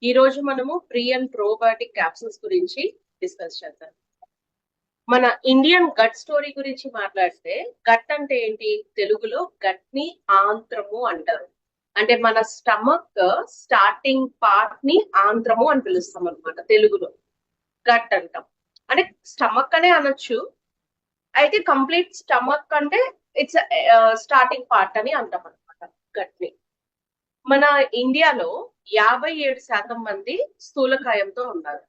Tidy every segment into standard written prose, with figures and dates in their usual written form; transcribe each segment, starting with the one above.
ఈ రోజు మనము ప్రీ అండ్ ప్రోబయోటిక్ క్యాప్సూల్స్ గురించి డిస్కస్ చేద్దాం. మన ఇండియన్ గట్ స్టోరీ గురించి మాట్లాడితే, గట్ అంటే ఏంటి? తెలుగులో గట్ ని ఆంత్రము అంటారు. అంటే మన స్టమక్ స్టార్టింగ్ పార్ట్ ని ఆంత్రము అని పిలుస్తాం అనమాట తెలుగులో. గట్ అంటాం. అంటే స్టమక్ అనే అనొచ్చు. అయితే కంప్లీట్ స్టమక్ అంటే ఇట్స్ స్టార్టింగ్ పార్ట్ అని అంటాం అనమాట గట్ ని. మన ఇండియాలో 57% మంది స్థూలకాయంతో ఉన్నారు,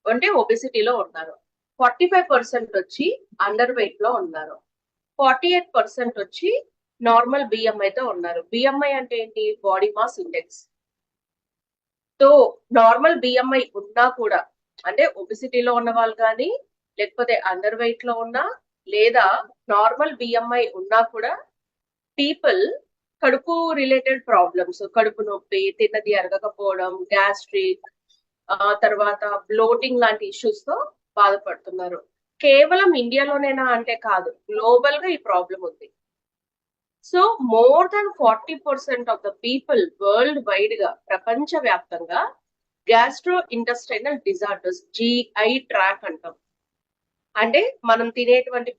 అంటే ఒబెసిటీలో ఉన్నారు. 45% వచ్చి అండర్ వెయిట్ లో ఉన్నారు. 48% వచ్చి నార్మల్ బిఎంఐతో ఉన్నారు. బిఎంఐ అంటే ఏంటి? Body mass index. తో నార్మల్ బిఎంఐ ఉన్నా కూడా, అంటే ఒబెసిటీలో ఉన్న వాళ్ళు కానీ, లేకపోతే అండర్ వెయిట్ లో ఉన్నా, లేదా నార్మల్ బిఎంఐ ఉన్నా కూడా పీపుల్ కడుపు రిలేటెడ్ ప్రాబ్లమ్స్, కడుపు నొప్పి, తిన్నది అరగకపోవడం, గ్యాస్ట్రిక్, తర్వాత బ్లోటింగ్ లాంటి ఇష్యూస్ తో బాధపడుతున్నారు. కేవలం ఇండియాలోనేనా అంటే కాదు, గ్లోబల్ గా ఈ ప్రాబ్లం ఉంది. So more than 40% of the people world wide గా, ప్రపంచ వ్యాప్తంగా gastro intestinal disorders, GI track అంటాం. అంటే మనం తినేటువంటి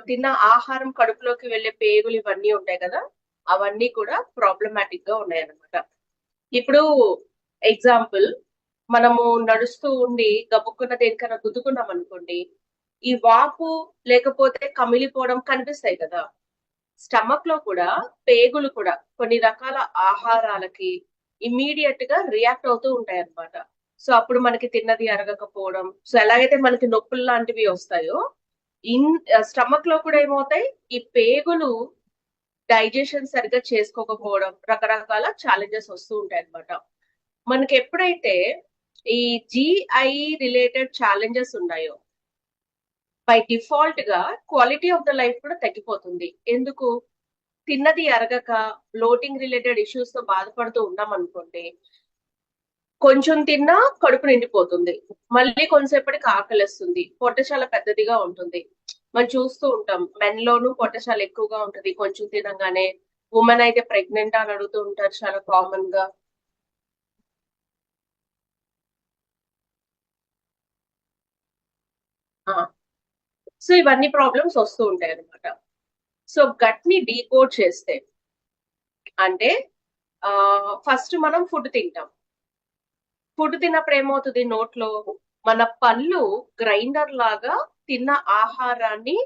తిన్న ఆహారం కడుపులోకి వెళ్లే పేగులు ఇవన్నీ ఉంటాయి కదా, అవన్నీ కూడా ప్రాబ్లమాటిక్ గా ఉన్నాయన్నమాట. ఇప్పుడు ఎగ్జాంపుల్, మనము నడుస్తూ ఉండి గబుక్కున్న దేనికన్నా గుద్దుకున్నాం అనుకోండి, ఈ వాపు లేకపోతే కమిలిపోవడం కనిపిస్తాయి కదా. స్టమక్ లో కూడా పేగులు కూడా కొన్ని రకాల ఆహారాలకి ఇమీడియట్ గా రియాక్ట్ అవుతూ ఉంటాయి అన్నమాట. సో అప్పుడు మనకి తిన్నది అరగకపోవడం, సో ఎలాగైతే మనకి నొప్పులు లాంటివి వస్తాయో, స్టమక్ లో కూడా ఏమవుతాయి, ఈ పేగులు డైజెషన్ సరిగ్గా చేసుకోకపోవడం, రకరకాల ఛాలెంజెస్ వస్తూ ఉంటాయి అనమాట. మనకి ఎప్పుడైతే ఈ జిఐ రిలేటెడ్ ఛాలెంజెస్ ఉన్నాయో, బై డిఫాల్ట్ గా క్వాలిటీ ఆఫ్ ద లైఫ్ కూడా తగ్గిపోతుంది. ఎందుకు? తిన్నది అరగక బ్లోటింగ్ రిలేటెడ్ ఇష్యూస్ తో బాధపడుతూ ఉన్నాం అనుకోండి, కొంచెం తిన్నా కడుపు నిండిపోతుంది, మళ్ళీ కొంతసేపటికి ఆకలిస్తుంది, పొట్ట చాలా పెద్దదిగా ఉంటుంది. మనం చూస్తూ ఉంటాం, మెన్ లోను పొట్ట చాలా ఎక్కువగా ఉంటుంది కొంచెం తినగానే. ఉమెన్ అయితే ప్రెగ్నెంట్ అని అడుగుతూ ఉంటారు చాలా కామన్ గా. సో ఇవన్నీ ప్రాబ్లమ్స్ వస్తూ ఉంటాయి అనమాట. సో గట్ ని డీకోడ్ చేస్తే, అంటే ఫస్ట్ మనం ఫుడ్ తింటాం. ఫుడ్ తిన్నప్పుడు ఏమవుతుంది? నోట్లో మన పళ్ళు గ్రైండర్ లాగా తిన్న ఆహారాన్ని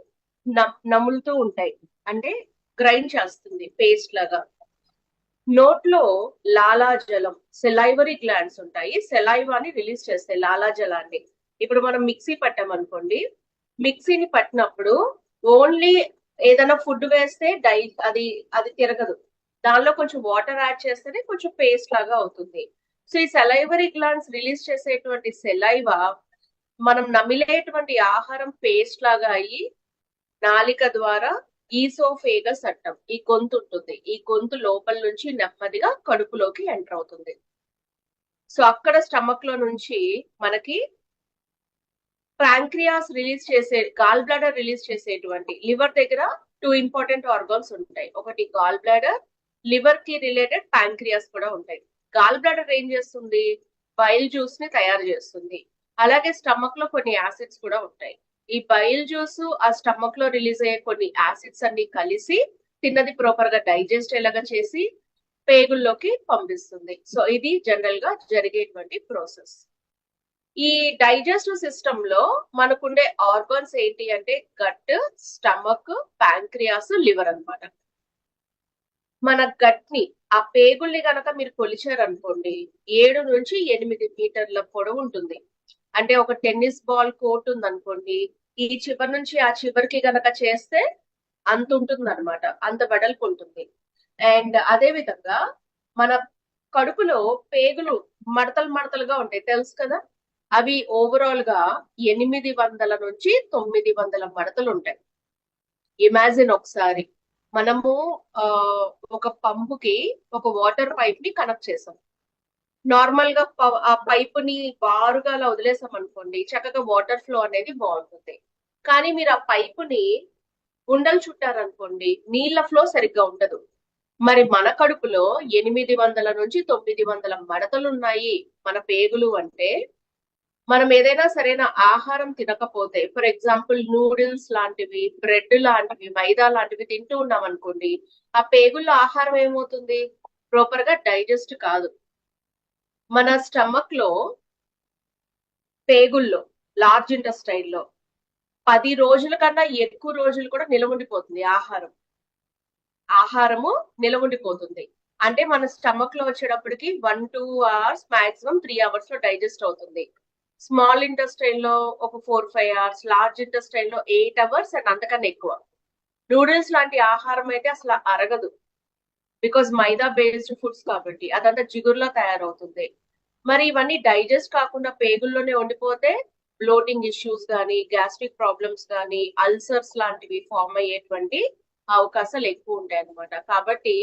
నములుతూ ఉంటాయి, అంటే గ్రైండ్ చేస్తుంది పేస్ట్ లాగా. నోట్లో లాలాజలం, సెలైవరీ గ్లాండ్స్ ఉంటాయి, సెలైవాని రిలీజ్ చేస్తాయి లాలాజలాన్ని. ఇప్పుడు మనం మిక్సీ పట్టాం అనుకోండి, మిక్సీని పట్టినప్పుడు ఓన్లీ ఏదైనా ఫుడ్ వేస్తే అది అది తిరగదు, దానిలో కొంచెం వాటర్ యాడ్ చేస్తేనే కొంచెం పేస్ట్ లాగా అవుతుంది. సో ఈ సెలైవరీ గ్లాండ్స్ రిలీజ్ చేసేటువంటి సెలైవా మనం నమిలేటువంటి ఆహారం పేస్ట్ లాగా అయ్యి నాలిక ద్వారా ఈసోఫేగస్ అంటాం, ఈ గొంతు ఉంటుంది, ఈ గొంతు లోపల నుంచి నెమ్మదిగా కడుపులోకి ఎంటర్ అవుతుంది. సో అక్కడ స్టమక్ లో నుంచి మనకి ప్యాంక్రియాస్ రిలీజ్ చేసే, గాల్ బ్లాడర్ రిలీజ్ చేసేటువంటి, లివర్ దగ్గర 2 ఇంపార్టెంట్ ఆర్గాన్స్ ఉంటాయి, ఒకటి గాల్ బ్లాడర్, లివర్ కి రిలేటెడ్ ప్యాంక్రియాస్ కూడా ఉంటాయి. గాల్ బ్లాడర్ ఏం చేస్తుంది? బైల్ జ్యూస్ ని తయారు చేస్తుంది. అలాగే స్టమక్ లో కొన్ని యాసిడ్స్ కూడా ఉంటాయి. ఈ బైల్ జ్యూస్ ఆ స్టమక్ లో రిలీజ్ అయ్యే కొన్ని యాసిడ్స్ అన్ని కలిసి తిన్నది ప్రాపర్ గా డైజెస్ట్ ఎలాగా చేసి పేగుల్లోకి పంపిస్తుంది. సో ఇది జనరల్ గా జరిగేటువంటి ప్రాసెస్. ఈ డైజెస్టివ్ సిస్టమ్ లో మనకుండే ఆర్గాన్స్ ఏంటి అంటే గట్, స్టమక్, ప్యాంక్రియాస్, లివర్ అన్నమాట. మన గట్ ని, ఆ పేగుల్ని గనక మీరు కొలిచారనుకోండి, 7 నుంచి 8 మీటర్ల పొడవు ఉంటుంది. అంటే ఒక టెన్నిస్ బాల్ కోర్ట్ ఉంది అనుకోండి, ఈ చివరి నుంచి ఆ చివరికి గనక చేస్తే అంత ఉంటుంది అనమాట, అంత వెడల్పు ఉంటుంది. అండ్ అదే విధంగా మన కడుపులో పేగులు మడతలు మడతలుగా ఉంటాయి, తెలుసు కదా. అవి ఓవరాల్ గా 800 నుంచి 900 మడతలు ఉంటాయి. ఇమాజిన్ ఒకసారి, మనము ఒక పంపుకి ఒక వాటర్ పైప్ ని కనెక్ట్ చేసాం. నార్మల్ గా ఆ పైప్ ని బారుగా అలా వదిలేసాం అనుకోండి, చక్కగా వాటర్ ఫ్లో అనేది బాగుంటుంది. కానీ మీరు ఆ పైప్ ని ఉండలు చుట్టారనుకోండి, నీళ్ల ఫ్లో సరిగ్గా ఉండదు. మరి మన కడుపులో 800 నుంచి 900 మడతలు ఉన్నాయి మన పేగులు అంటే, మనం ఏదైనా సరైన ఆహారం తినకపోతే, ఫర్ ఎగ్జాంపుల్ నూడిల్స్ లాంటివి, బ్రెడ్ లాంటివి, మైదా లాంటివి తింటూ ఉన్నాం అనుకోండి, ఆ పేగుల్లో ఆహారం ఏమవుతుంది? ప్రాపర్ గా డైజెస్ట్ కాదు. మన స్టమక్ లో, పేగుల్లో, లార్జ్ ఇంటెస్టైన్ లో 10 రోజుల కన్నా ఎక్కువ రోజులు కూడా నిలవుండిపోతుంది ఆహారము నిలవుండిపోతుంది. అంటే మన స్టమక్ లో వచ్చేటప్పటికి 1-2 hours, మాక్సిమం 3 hours లో డైజెస్ట్ అవుతుంది. స్మాల్ ఇంటెస్టైన్ లో ఒక 4-5 hours, లార్జ్ ఇంటెస్టైన్ లో 8 hours అండ్ అంతకన్నా ఎక్కువ. నూడిల్స్ లాంటి ఆహారం అయితే అసలు అరగదు, బికాజ్ మైదా బేస్డ్ ఫుడ్స్ కాబట్టి అదంతా జిగురులా తయారవుతుంది. మరి ఇవన్నీ డైజెస్ట్ కాకుండా పేగుల్లోనే ఉండిపోతే బ్లోటింగ్ ఇష్యూస్ కానీ, గ్యాస్ట్రిక్ ప్రాబ్లమ్స్ కానీ, అల్సర్స్ లాంటివి ఫామ్ అయ్యేటువంటి అవకాశాలు ఎక్కువ ఉంటాయి అన్నమాట. కాబట్టి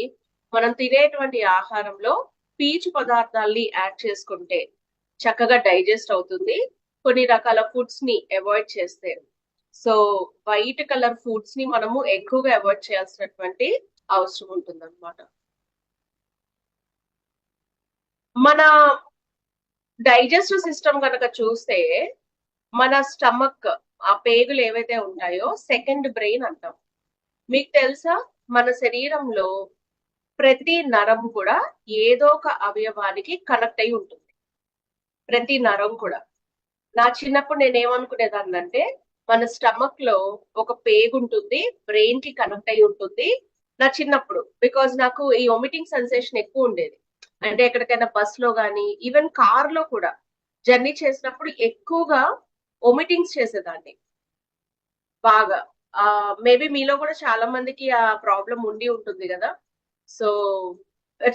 మనం తినేటువంటి ఆహారంలో పీచు పదార్థాల్ని యాడ్ చేసుకుంటే చక్కగా డైజెస్ట్ అవుతుంది. కొన్ని రకాల ఫుడ్స్ ని అవాయిడ్ చేస్తే, సో వైట్ కలర్ ఫుడ్స్ ని మనము ఎక్కువగా అవాయిడ్ చేయాల్సినటువంటి అవసరం ఉంటుంది అనమాట. మన డైజెస్టివ్ సిస్టమ్ కనుక చూస్తే, మన స్టమక్, ఆ పేగులు ఏవైతే ఉంటాయో సెకండ్ బ్రెయిన్ అంటాం. మీకు తెలుసా, మన శరీరంలో ప్రతి నరం కూడా ఏదో ఒక అవయవానికి కనెక్ట్ అయి ఉంటుంది. ప్రతి నరం కూడా. నా చిన్నప్పుడు నేను ఏమనుకునేదాన్ని అంటే, మన స్టమక్ లో ఒక పేగు ఉంటుంది, బ్రెయిన్ కి కనెక్ట్ అయి ఉంటుంది. నా చిన్నప్పుడు, బికాజ్ నాకు ఈ వొమిటింగ్ సెన్సేషన్ ఎక్కువ ఉండేది. అంటే ఎక్కడికైనా బస్ లో గానీ, ఈవెన్ కార్ లో కూడా జర్నీ చేసినప్పుడు ఎక్కువగా వొమిటింగ్స్ చేసేదాన్ని బాగా. మేబీ మీలో కూడా చాలా మందికి ఆ ప్రాబ్లం ఉండి ఉంటుంది కదా. సో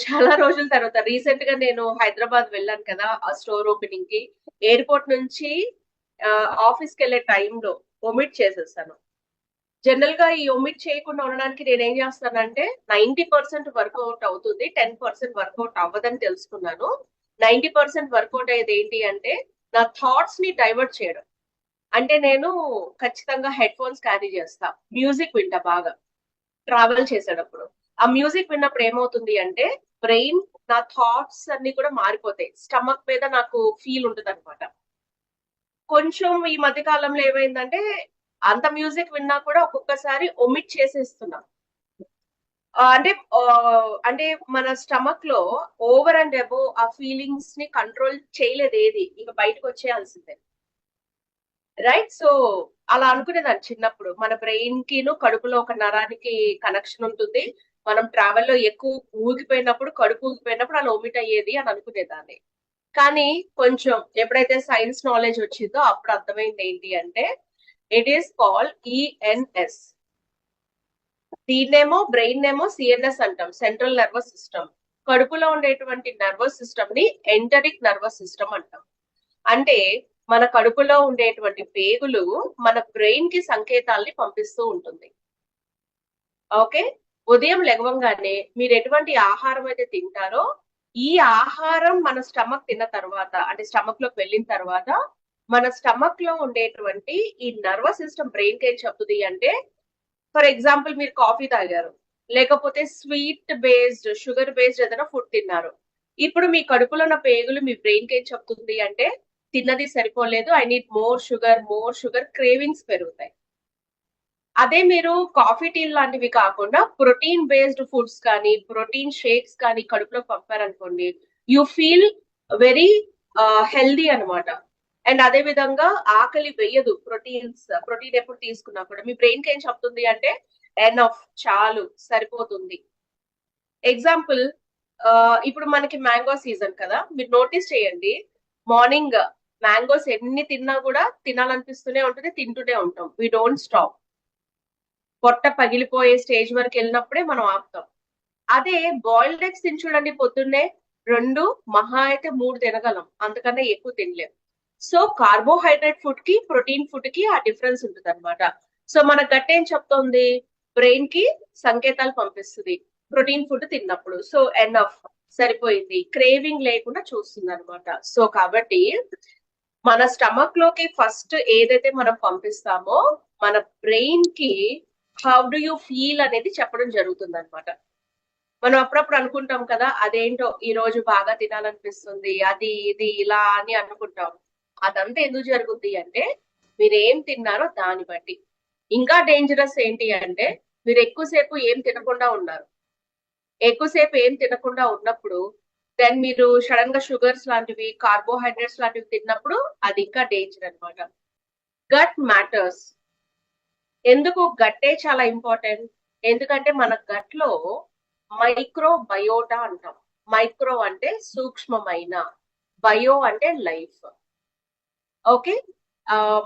చాలా రోజుల తర్వాత రీసెంట్ గా నేను హైదరాబాద్ వెళ్ళాను కదా, ఆ స్టోర్ ఓపెనింగ్ కి. ఎయిర్పోర్ట్ నుంచి ఆఫీస్ కి వెళ్ళే టైంలో వొమిట్ చేసేసాను. జనరల్ గా ఈ వొమిట్ చేయకుండా ఉండడానికి నేను ఏం చేస్తానంటే, 90% వర్కౌట్ అవుతుంది, 10% వర్కౌట్ అవ్వదని తెలుసుకున్నాను. 90% వర్కౌట్ అయ్యేది ఏంటి అంటే, నా థాట్స్ ని డైవర్ట్ చేయడం. అంటే నేను ఖచ్చితంగా హెడ్ ఫోన్స్ క్యారీ చేస్తా, మ్యూజిక్ వింటా బాగా ట్రావెల్ చేసేటప్పుడు. ఆ మ్యూజిక్ విన్నప్పుడు ఏమవుతుంది అంటే, బ్రెయిన్, నా థాట్స్ అన్ని కూడా మారిపోతాయి. స్టమక్ మీద నాకు ఫీల్ ఉంటుంది అనమాట. కొంచెం ఈ మధ్య కాలంలో ఏమైందంటే, అంత మ్యూజిక్ విన్నా కూడా ఒక్కొక్కసారి ఒమిట్ చేసేస్తున్నా. అంటే మన స్టమక్ లో ఓవర్ అండ్ అబోవ్ ఆ ఫీలింగ్స్ ని కంట్రోల్ చేయలేదు ఏది, ఇక బయటకు వచ్చేయాల్సిందే. రైట్. సో అలా అనుకునేదాన్ని చిన్నప్పుడు, మన బ్రెయిన్ కిను కడుపులో ఒక నరానికి కనెక్షన్ ఉంటుంది. మనం ట్రావెల్ లో ఎక్కువ ఊగిపోయినప్పుడు, కడుపు ఊగిపోయినప్పుడు అలా ఒమిట్ అయ్యేది అని అనుకునేదాన్ని. కానీ కొంచెం ఎప్పుడైతే సైన్స్ నాలెడ్జ్ వచ్చిందో అప్పుడు అర్థమైంది ఏంటి అంటే, ఇట్ ఈస్ కాల్డ్ ఈఎన్ఎస్. దీన్నేమో బ్రెయిన్ ఏమో సిఎన్ఎస్ అంటాం, సెంట్రల్ నర్వస్ సిస్టమ్. కడుపులో ఉండేటువంటి నర్వస్ సిస్టమ్ ని ఎంటరిక్ నర్వస్ సిస్టమ్ అంటాం. అంటే మన కడుపులో ఉండేటువంటి పేగులు మన బ్రెయిన్ కి సంకేతాల్ని పంపిస్తూ ఉంటుంది. ఓకే. ఉదయం లెగవంగానే మీరు ఎటువంటి ఆహారం అయితే తింటారో, ఈ ఆహారం మన స్టమక్ తిన్న తర్వాత, అంటే స్టమక్ లోకి వెళ్ళిన తర్వాత, మన స్టమక్ లో ఉండేటువంటి ఈ నర్వస్ సిస్టమ్ బ్రెయిన్ కి ఏం చెప్తుంది అంటే, ఫర్ ఎగ్జాంపుల్ మీరు కాఫీ తాగారు, లేకపోతే స్వీట్ బేస్డ్, షుగర్ బేస్డ్ ఏదైనా ఫుడ్ తిన్నారు. ఇప్పుడు మీ కడుపులో ఉన్న పేగులు మీ బ్రెయిన్ కి ఏం చెప్తుంది అంటే, తిన్నది సరిపోలేదు, I need more sugar, cravings పెరుగుతాయి. అదే మీరు కాఫీ టీ లాంటివి కాకుండా ప్రోటీన్ బేస్డ్ ఫుడ్స్ కానీ, ప్రోటీన్ షేక్స్ కానీ కడుపులో పంపారనుకోండి, యూ ఫీల్ వెరీ హెల్దీ అనమాట. అండ్ అదే విధంగా ఆకలి వేయదు. ప్రోటీన్ ఎప్పుడు తీసుకున్నా కూడా మీ బ్రెయిన్ కి ఏం చెప్తుంది అంటే, ఎనఫ్, చాలు, సరిపోతుంది. ఎగ్జాంపుల్, ఇప్పుడు మనకి మ్యాంగో సీజన్ కదా, మీరు నోటీస్ చేయండి, మార్నింగ్ మ్యాంగోస్ ఎన్ని తిన్నా కూడా తినాలనిపిస్తూనే ఉంటుంది, తింటూనే ఉంటాం, వి డోంట్ స్టాప్. పొట్ట పగిలిపోయే స్టేజ్ వరకు వెళ్ళినప్పుడే మనం ఆపుతాం. అదే బాయిల్డ్ ఎగ్స్ తిని చూడండి, పొద్దున్నే 2, మహా అయితే 3 తినగలం, అంతకన్నా ఎక్కువ తినలేం. సో కార్బోహైడ్రేట్ ఫుడ్ కి, ప్రోటీన్ ఫుడ్ కి ఆ డిఫరెన్స్ ఉంటుంది అనమాట. సో మన గట్ ఏం చెప్తోంది, బ్రెయిన్ కి సంకేతాలు పంపిస్తుంది ప్రోటీన్ ఫుడ్ తిన్నప్పుడు. సో ఎనఫ్, సరిపోయింది, క్రేవింగ్ లేకుండా చూస్తుంది అనమాట. సో కాబట్టి మన స్టమక్ లోకి ఫస్ట్ ఏదైతే మనం పంపిస్తామో, మన బ్రెయిన్ కి హౌ డు యూ ఫీల్ అనేది చెప్పడం జరుగుతుంది అనమాట. మనం అప్పుడప్పుడు అనుకుంటాం కదా, అదేంటో ఈ రోజు బాగా తినాలనిపిస్తుంది, అది ఇది ఇలా అని అనుకుంటాం. అదంతా ఎందుకు జరుగుద్ది అంటే మీరు ఏం తిన్నారో దాన్ని బట్టి. ఇంకా డేంజరస్ ఏంటి అంటే మీరు ఎక్కువసేపు ఏం తినకుండా ఉన్నారు. ఎక్కువసేపు ఏం తినకుండా ఉన్నప్పుడు దెన్ మీరు సడన్ గా షుగర్స్ లాంటివి, కార్బోహైడ్రేట్స్ లాంటివి తిన్నప్పుడు అది ఇంకా డేంజర్ అన్నమాట. Gut matters. ఎందుకు గట్టే చాలా ఇంపార్టెంట్? ఎందుకంటే మన గట్ లో మైక్రో బయోటా అంటాం. మైక్రో అంటే సూక్ష్మమైన, బయో అంటే లైఫ్. ఓకే.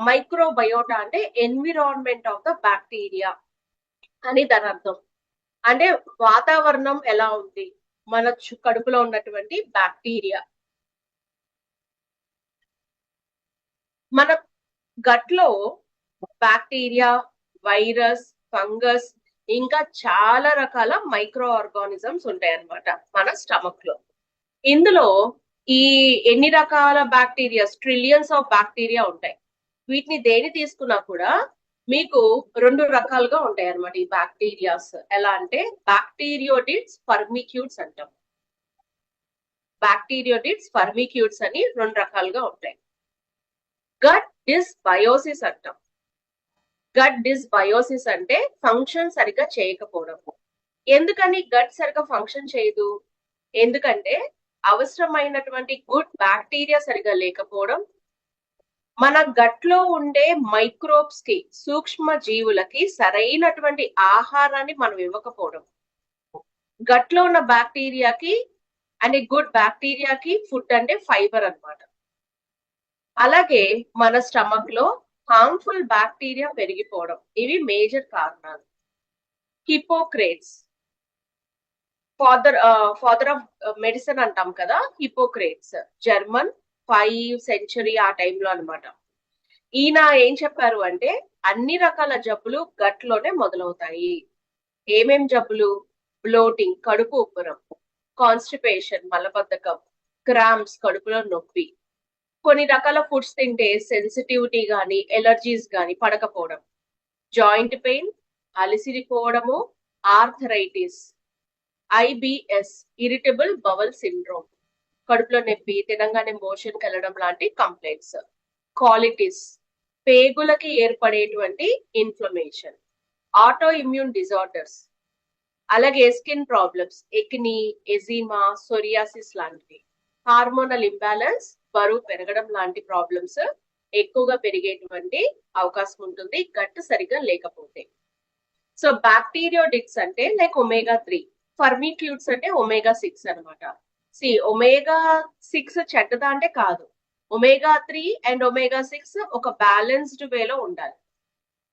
మైక్రో బయోటా అంటే ఎన్విరాన్మెంట్ ఆఫ్ ద బ్యాక్టీరియా అని దాని అర్థం. అంటే వాతావరణం ఎలా ఉంది మన కడుపులో ఉన్నటువంటి బ్యాక్టీరియా. మన గట్ లో బ్యాక్టీరియా, వైరస్, ఫంగస్ ఇంకా చాలా రకాల మైక్రో ఆర్గానిజమ్స్ ఉంటాయి అన్నమాట మన స్టమక్ లో. ఇందులో ఈ ఎన్ని రకాల బ్యాక్టీరియా, ట్రిలియన్స్ ఆఫ్ బ్యాక్టీరియా ఉంటాయి. వీటిని దేని తీసుకున్నా కూడా మీకు రెండు రకాలుగా ఉంటాయి అన్నమాట ఈ బ్యాక్టీరియాస్. ఎలా అంటే బ్యాక్టీరియోడిడ్స్, ఫర్మిక్యూట్స్ అంటాం. బ్యాక్టీరియోడిడ్స్, ఫర్మిక్యూట్స్ అని రెండు రకాలుగా ఉంటాయి. గట్ డిస్బయోసిస్ అంటాం. గట్ డిస్బయోసిస్ అంటే ఫంక్షన్ సరిగ్గా చేయకపోవడం. ఎందుకని గట్ సరిగ్గా ఫంక్షన్ చేయదు? ఎందుకంటే అవసరమైనటువంటి గుడ్ బ్యాక్టీరియా సరిగ్గా లేకపోవడం, మన గట్ లో ఉండే మైక్రోబ్స్ కి, సూక్ష్మ జీవులకి సరైనటువంటి ఆహారాన్ని మనం ఇవ్వకపోవడం. గట్ లో ఉన్న బ్యాక్టీరియాకి అంటే గుడ్ బ్యాక్టీరియాకి ఫుడ్ అంటే ఫైబర్ అన్నమాట. అలాగే మన స్టమక్ లో హార్మ్ఫుల్ బ్యాక్టీరియా పెరిగిపోవడం. ఇవి మేజర్ కారణాలు. హిపోక్రేట్స్, ఫాదర్ ఆఫ్ మెడిసిన్ అంటాం కదా, హిపోక్రేట్స్ జర్మన్ 5th century ఆ టైంలో అన్నమాట. ఈయన ఏం చెప్పారు అంటే అన్ని రకాల జబ్బులు గట్ లోనే మొదలవుతాయి. ఏమేం జబ్బులు? బ్లోటింగ్, కడుపు ఉబ్బరం, కాన్స్టిపేషన్, మలబద్ధకం, క్రాంప్స్, కడుపులో నొప్పి, కొన్ని రకాల ఫుడ్స్ తింటే సెన్సిటివిటీ గాని, ఎలర్జీస్ గాని పడకపోవడం, జాయింట్ పెయిన్, అలసిరిపోవడము, arthritis, IBS, irritable bowel syndrome, కడుపులో నొప్పి, తినంగానే మోషన్ కెళ్ళడం లాంటి కంప్లైంట్స్, కాలిటిస్, పేగులకి ఏర్పడేటువంటి ఇన్ఫ్లమేషన్, ఆటో ఇమ్యూన్ డిజార్డర్స్, అలాగే స్కిన్ ప్రాబ్లమ్స్, ఎక్ని, ఎజిమా, సోరియాసిస్ లాంటివి, హార్మోనల్ ఇంబ్యాలెన్స్, బరువు పెరగడం లాంటి ప్రాబ్లమ్స్ ఎక్కువగా పెరిగేటువంటి అవకాశం ఉంటుంది గట్ సరిగ్గా లేకపోతే. సో బ్యాక్టీరియోడిక్స్ అంటే లైక్ ఒమేగా 3, ఫర్మిక్యూట్స్ అంటే ఒమేగా 6 అనమాట. ఒమేగా 6 చెడ్డదా అంటే కాదు. ఒమేగా 3 అండ్ ఒమేగా 6 ఒక బ్యాలెన్స్డ్ వేలో ఉండాలి.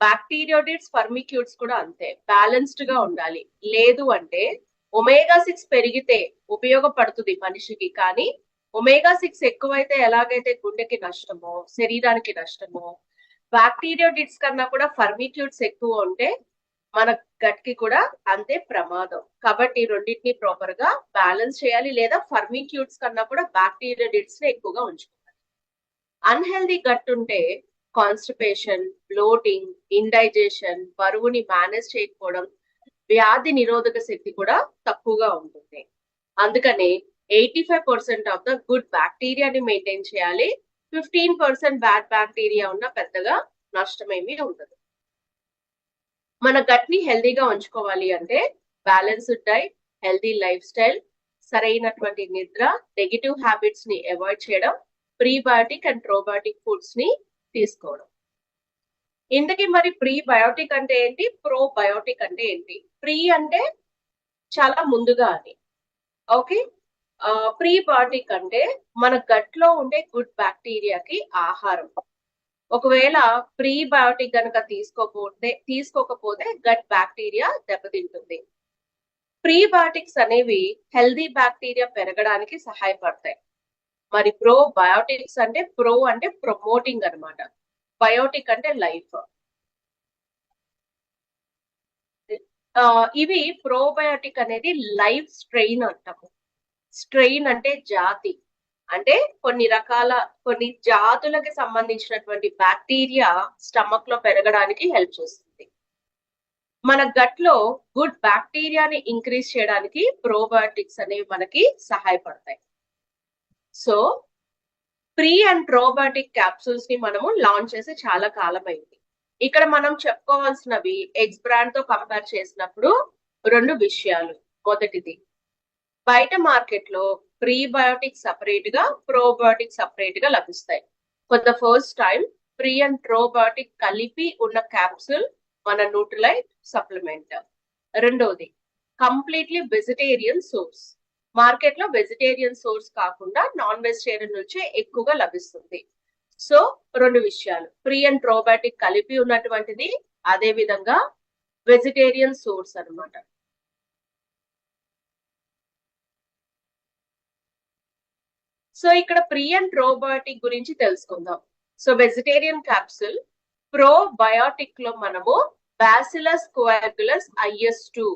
బ్యాక్టీరియోడిడ్స్, ఫర్మిక్యూట్స్ కూడా అంతే బ్యాలెన్స్డ్ గా ఉండాలి. లేదు అంటే ఒమేగా 6 పెరిగితే ఉపయోగపడుతుంది మనిషికి, కానీ ఒమేగా 6 ఎక్కువైతే ఎలాగైతే గుండెకి నష్టమో, శరీరానికి నష్టమో, బ్యాక్టీరియోడిడ్స్ కన్నా కూడా ఫర్మిక్యూట్స్ ఎక్కువ ఉంటే మన గట్ కి కూడా అంతే ప్రమాదం. కాబట్టి రెండింటిని ప్రాపర్ గా బ్యాలెన్స్ చేయాలి, లేదా ఫర్మిక్యూట్స్ కన్నా కూడా బ్యాక్టీరియోడిడ్స్ ని ఎక్కువగా ఉంచుకోవాలి. అన్హెల్దీ గట్ ఉంటే కాన్స్టిపేషన్, బ్లోటింగ్, ఇండైజెషన్, బరువుని మేనేజ్ చేయకపోవడం, వ్యాధి నిరోధక శక్తి కూడా తక్కువగా ఉంటుంది. అందుకనే 85% ఆఫ్ ద గుడ్ బ్యాక్టీరియాని మెయింటైన్ చేయాలి. 15% బ్యాడ్ బ్యాక్టీరియా ఉన్న పెద్దగా నష్టమేమీ ఉండదు. మన గట్ ని హెల్దీగా ఉంచుకోవాలి అంటే balanced diet, healthy life style, సరైనటువంటి నిద్ర, నెగిటివ్ హ్యాబిట్స్ ని అవాయిడ్ చేయడం, ప్రీబయోటిక్ అండ్ ప్రోబయోటిక్ ఫుడ్స్ ని తీసుకోవడం. ఇంతకీ మరి ప్రీబయోటిక్ అంటే ఏంటి, ప్రోబయోటిక్ అంటే ఏంటి? ప్రీ అంటే చాలా ముందుగా అని. ఓకే. ప్రీబయోటిక్ అంటే మన గట్ లో ఉండే గుడ్ బ్యాక్టీరియాకి ఆహారం. ఒకవేళ ప్రీబయోటిక్ కనుక తీసుకోకపోతే గట్ బ్యాక్టీరియా దెబ్బతింటుంది. ప్రీబయోటిక్స్ అనేవి హెల్దీ బ్యాక్టీరియా పెరగడానికి సహాయపడతాయి. మరి ప్రోబయోటిక్స్ అంటే ప్రో అంటే ప్రమోటింగ్ అన్నమాట, బయోటిక్ అంటే లైఫ్. ఇవి ప్రోబయోటిక్ అనేది లైఫ్ స్ట్రెయిన్ అంటాము. స్ట్రెయిన్ అంటే జాతి, అంటే కొన్ని జాతులకి సంబంధించినటువంటి బ్యాక్టీరియా స్టమక్ లో పెరగడానికి హెల్ప్ చేస్తుంది. మన గట్ లో గుడ్ బ్యాక్టీరియాని ఇంక్రీజ్ చేయడానికి ప్రోబయోటిక్స్ అనేవి మనకి సహాయపడతాయి. So pre and probiotic capsules ని మనము లాంచ్ చేసి చాలా కాలం అయింది. ఇక్కడ మనం చెప్పుకోవాల్సినవి ఎగ్స్ బ్రాండ్ తో కంపేర్ చేసినప్పుడు 2 విషయాలు. మొదటిది, బయట మార్కెట్ లో ప్రీబయోటిక్ సపరేట్ గా ప్రోబయోటిక్ సపరేట్ గా లభిస్తాయి. For the first time pre and probiotic కలిపి ఉన్న క్యాప్సూల్ మన న్యూట్రిలైట్ సప్లిమెంట్. రెండోది, కంప్లీట్లీ వెజిటేరియన్ సోర్స్. మార్కెట్ లో వెజిటేరియన్ సోర్స్ కాకుండా నాన్ వెజిటేరియన్ నుంచే ఎక్కువగా లభిస్తుంది. సో 2 విషయాలు, ప్రీ అండ్ ప్రోబయోటిక్ కలిపి ఉన్నటువంటిది, అదే విధంగా వెజిటేరియన్ సోర్స్ అన్నమాట. సో ఇక్కడ ప్రీ అండ్ ప్రోబయోటిక్ గురించి తెలుసుకుందాం. సో వెజిటేరియన్ క్యాప్సూల్ ప్రోబయోటిక్ లో మనము బ్యాసిలస్ కోయాగులస్ IS2.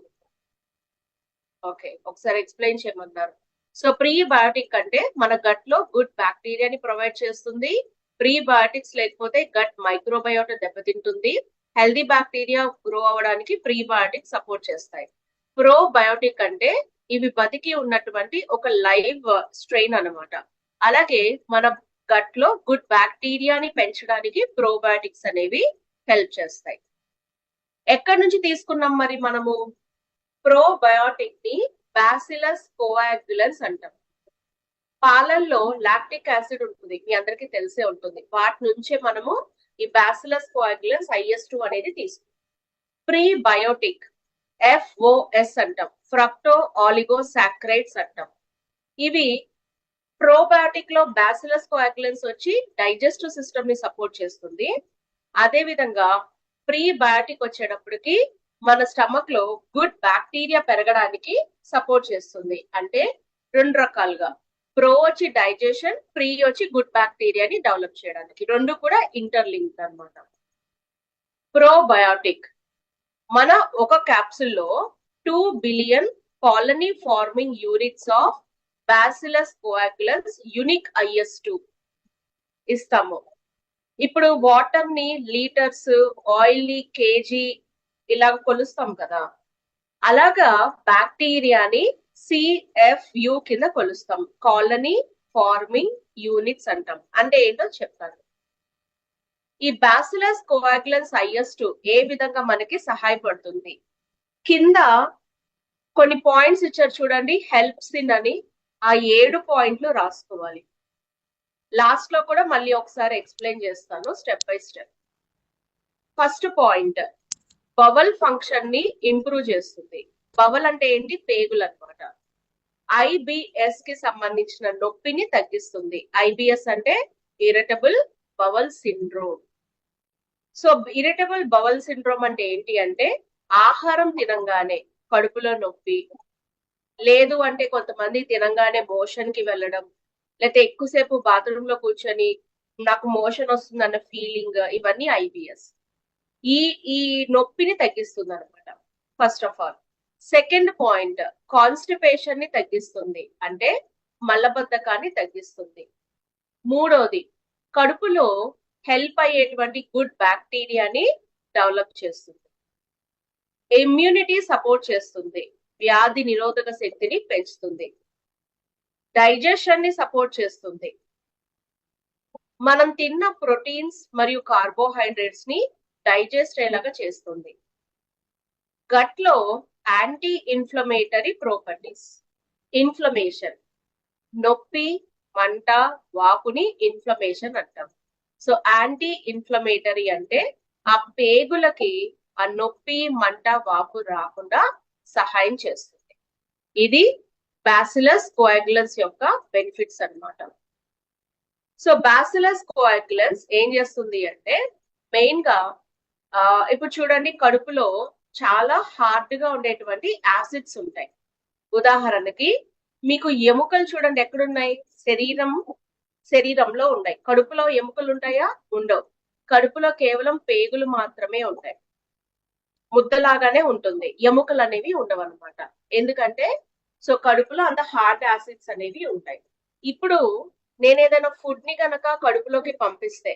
ఓకే, ఒకసారి ఎక్స్ప్లెయిన్ చేయమన్నారు. సో ప్రీబయోటిక్ అంటే మన గట్ లో గుడ్ బ్యాక్టీరియాని ప్రొవైడ్ చేస్తుంది. ప్రీబయోటిక్స్ లేకపోతే గట్ మైక్రోబయోటా దెబ్బతింటుంది. హెల్దీ బ్యాక్టీరియా గ్రో అవ్వడానికి ప్రీబయోటిక్స్ సపోర్ట్ చేస్తాయి. ప్రోబయోటిక్ అంటే ఇవి బతికి ఉన్నటువంటి ఒక లైవ్ స్ట్రెయిన్ అన్నమాట. అలాగే మన గట్ లో గుడ్ బ్యాక్టీరియాని పెంచడానికి ప్రోబయోటిక్స్ అనేవి హెల్ప్ చేస్తాయి. ఎక్కడి నుంచి తీసుకున్నాం మరి మనము? ప్రోబయోటిక్ ని బ్యాసిలస్ కోయాగులన్స్ అంటాం. పాలల్లో లాక్టిక్ యాసిడ్ ఉంటుంది, మీ అందరికీ తెలిసే ఉంటుంది. వాటి నుంచే మనము ఈ బ్యాసిలస్ కోయాగులన్స్ IS2 అనేది తీసుకుంటాం. ప్రీబయోటిక్ FOS అంటాం, ఫ్రక్టో ఆలిగోసాక్రైడ్స్ అంటాం. ఇవి ప్రోబయోటిక్ లో బ్యాసిలస్ కోయాగులన్స్ వచ్చి డైజెస్టివ్ సిస్టమ్ ని సపోర్ట్ చేస్తుంది. అదే విధంగా ప్రీబయోటిక్ వచ్చేటప్పటికి మన స్టమక్ లో గుడ్ బ్యాక్టీరియా పెరగడానికి సపోర్ట్ చేస్తుంది. అంటే 2 రకాలుగా, ప్రో వచ్చి డైజెషన్, ప్రీ వచ్చి గుడ్ బ్యాక్టీరియాని డెవలప్ చేయడానికి. 2 కూడా ఇంటర్లింక్డ్ అన్నమాట. ప్రోబయోటిక్ మన ఒక క్యాప్సూల్ లో 2 billion colony forming units of bacillus coagulans unique IS2 ఇస్తాము. ఇప్పుడు వాటర్ ని లీటర్స్, ఆయిల్ ని కేజీ ఇలా కొలుస్తాం కదా, అలాగా బ్యాక్టీరియాని CFU కింద కొలుస్తాం, కాలనీ ఫార్మింగ్ యూనిట్స్ అంటాం. అంటే ఏంటో చెప్తాను. ఈ బ్యాసిలస్ కోయాగులన్స్ IS2 ఏ విధంగా మనకి సహాయపడుతుంది? కింద కొన్ని పాయింట్స్ ఇచ్చారు చూడండి, హెల్ప్స్ ఇన్ అని. ఆ 7 పాయింట్లు రాసుకోవాలి. లాస్ట్ లో కూడా మళ్ళీ ఒకసారి ఎక్స్ప్లెయిన్ చేస్తాను step by step. First point, bowel function ని ఇంప్రూవ్ చేస్తుంది. బవల్ అంటే ఏంటి? పేగులు అన్నమాట. IBS కి సంబంధించిన నొప్పిని తగ్గిస్తుంది. IBS అంటే irritable bowel syndrome. So irritable bowel syndrome అంటే ఏంటి అంటే, ఆహారం తినంగానే కడుపులో నొప్పి, లేదు అంటే కొంతమంది తినంగానే మోషన్ కి వెళ్ళడం, లేకపోతే ఎక్కువసేపు బాత్రూమ్ లో కూర్చొని నాకు మోషన్ వస్తుంది అన్న ఫీలింగ్, ఇవన్నీ IBS. ఈ ఈ నొప్పిని తగ్గిస్తుంది అనమాట first of all. Second point, constipation ని తగ్గిస్తుంది, అంటే మలబద్ధకాన్ని తగ్గిస్తుంది. మూడోది, కడుపులో హెల్ప్ అయ్యేటువంటి గుడ్ బ్యాక్టీరియాని డెవలప్ చేస్తుంది. ఇమ్యూనిటీ సపోర్ట్ చేస్తుంది, వ్యాధి నిరోధక శక్తిని పెంచుతుంది. డైజెషన్ ని సపోర్ట్ చేస్తుంది, మనం తిన్న ప్రోటీన్స్ మరియు కార్బోహైడ్రేట్స్ ని డైజెస్ట్ అయ్యేలాగా చేస్తుంది. గట్ లో యాంటీ ఇన్ఫ్లమేటరీ ప్రాపర్టీస్. ఇన్ఫ్లమేషన్, నొప్పి, మంట, వాపుని ఇన్ఫ్లమేషన్ అంటాం. సో యాంటీ ఇన్ఫ్లమేటరీ అంటే ఆ పేగులకి ఆ నొప్పి, మంట, వాపు రాకుండా సహాయం చేస్తుంది. ఇది బ్యాసిలస్ కోయాగులన్స్ యొక్క బెనిఫిట్స్ అన్నమాట. సో బ్యాసిలస్ కోయాగులన్స్ ఏం చేస్తుంది అంటే, మెయిన్ గా ఇప్పుడు చూడండి, కడుపులో చాలా హార్డ్ గా ఉండేటువంటి యాసిడ్స్ ఉంటాయి. ఉదాహరణకి మీకు ఎముకలు చూడండి ఎక్కడున్నాయి? శరీరంలో ఉన్నాయి. కడుపులో ఎముకలు ఉంటాయా? ఉండవు. కడుపులో కేవలం పేగులు మాత్రమే ఉంటాయి. ముద్దలాగానే ఉంటుంది, ఎముకలు అనేవి ఉండవు అనమాట. ఎందుకంటే సో కడుపులో అంత హార్డ్ యాసిడ్స్ అనేవి ఉంటాయి. ఇప్పుడు నేను ఏదైనా ఫుడ్ ని కనుక కడుపులోకి పంపిస్తే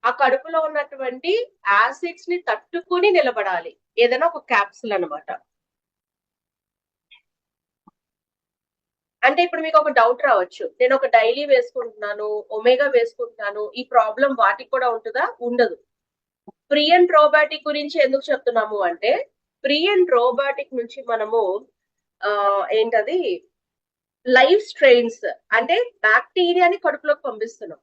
ఆ కడుపులో ఉన్నటువంటి యాసిడ్స్ ని తట్టుకుని నిలబడాలి. ఏదైనా ఒక క్యాప్సుల్ అన్నమాట. అంటే ఇప్పుడు మీకు ఒక డౌట్ రావచ్చు, నేను ఒక డైలీ వేసుకుంటున్నాను, ఒమేగా వేసుకుంటున్నాను, ఈ ప్రాబ్లం వాటికి కూడా ఉంటుందా? ఉండదు. ప్రీ అండ్ ప్రోబయాటిక్ గురించి ఎందుకు చెప్తున్నాము అంటే, ప్రీ అండ్ ప్రోబయాటిక్ నుంచి మనము ఏంటది లైవ్ స్ట్రెయిన్స్ అంటే బ్యాక్టీరియాని కడుపులోకి పంపిస్తున్నాం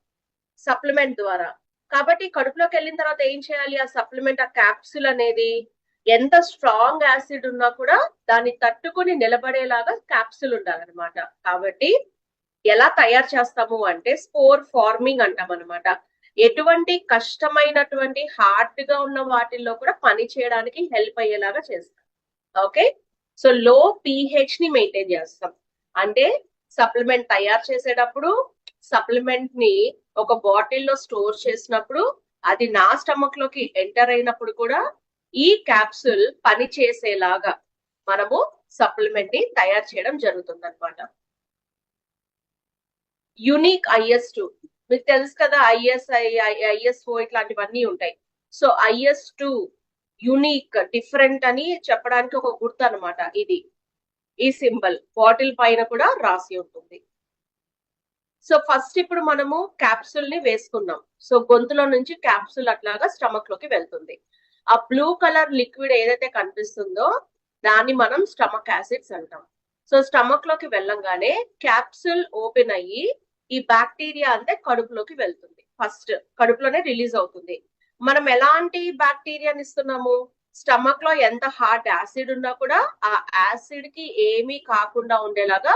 సప్లిమెంట్ ద్వారా. కాబట్టి కడుపులోకి వెళ్ళిన తర్వాత ఏం చేయాలి? ఆ సప్లిమెంట్, ఆ క్యాప్సుల్ అనేది ఎంత స్ట్రాంగ్ యాసిడ్ ఉన్నా కూడా దాన్ని తట్టుకుని నిలబడేలాగా క్యాప్సుల్ ఉండాలన్నమాట. కాబట్టి ఎలా తయారు చేస్తాము అంటే స్పోర్ ఫార్మింగ్ అంటాం అనమాట. ఎటువంటి కష్టమైనటువంటి హార్డ్ గా ఉన్న వాటిల్లో కూడా పని చేయడానికి హెల్ప్ అయ్యేలాగా చేస్తాం. ఓకే, సో లో pH ని మెయింటైన్ చేస్తాం. అంటే సప్లిమెంట్ తయారు చేసేటప్పుడు, సప్లిమెంట్ ని ఒక బాటిల్లో స్టోర్ చేసినప్పుడు, అది నా స్టమక్ లోకి ఎంటర్ అయినప్పుడు కూడా ఈ క్యాప్సుల్ పని చేసేలాగా మనము సప్లిమెంట్ ని తయారు చేయడం జరుగుతుంది అనమాట. యునిక్ IS2 మీకు తెలుసు కదా, ISI, ISO ఇట్లాంటివన్నీ ఉంటాయి. సో IS2 యునిక్, డిఫరెంట్ అని చెప్పడానికి ఒక గుర్తు అనమాట. ఇది ఈ సింబల్ బాటిల్ పైన కూడా రాసి ఉంటుంది. సో ఫస్ట్ ఇప్పుడు మనము క్యాప్సుల్ ని వేసుకున్నాం. సో గొంతులో నుంచి క్యాప్సుల్ అట్లాగా స్టమక్ లోకి వెళ్తుంది. ఆ బ్లూ కలర్ లిక్విడ్ ఏదైతే కనిపిస్తుందో దాన్ని మనం స్టమక్ యాసిడ్స్ అంటాం. సో స్టమక్ లోకి వెళ్ళంగానే క్యాప్సుల్ ఓపెన్ అయ్యి ఈ బ్యాక్టీరియా అంతే కడుపులోకి వెళ్తుంది. ఫస్ట్ కడుపులోనే రిలీజ్ అవుతుంది. మనం ఎలాంటి బ్యాక్టీరియాని ఇస్తున్నాము? స్టమక్ లో ఎంత హార్డ్ యాసిడ్ ఉన్నా కూడా ఆ యాసిడ్ కి ఏమీ కాకుండా ఉండేలాగా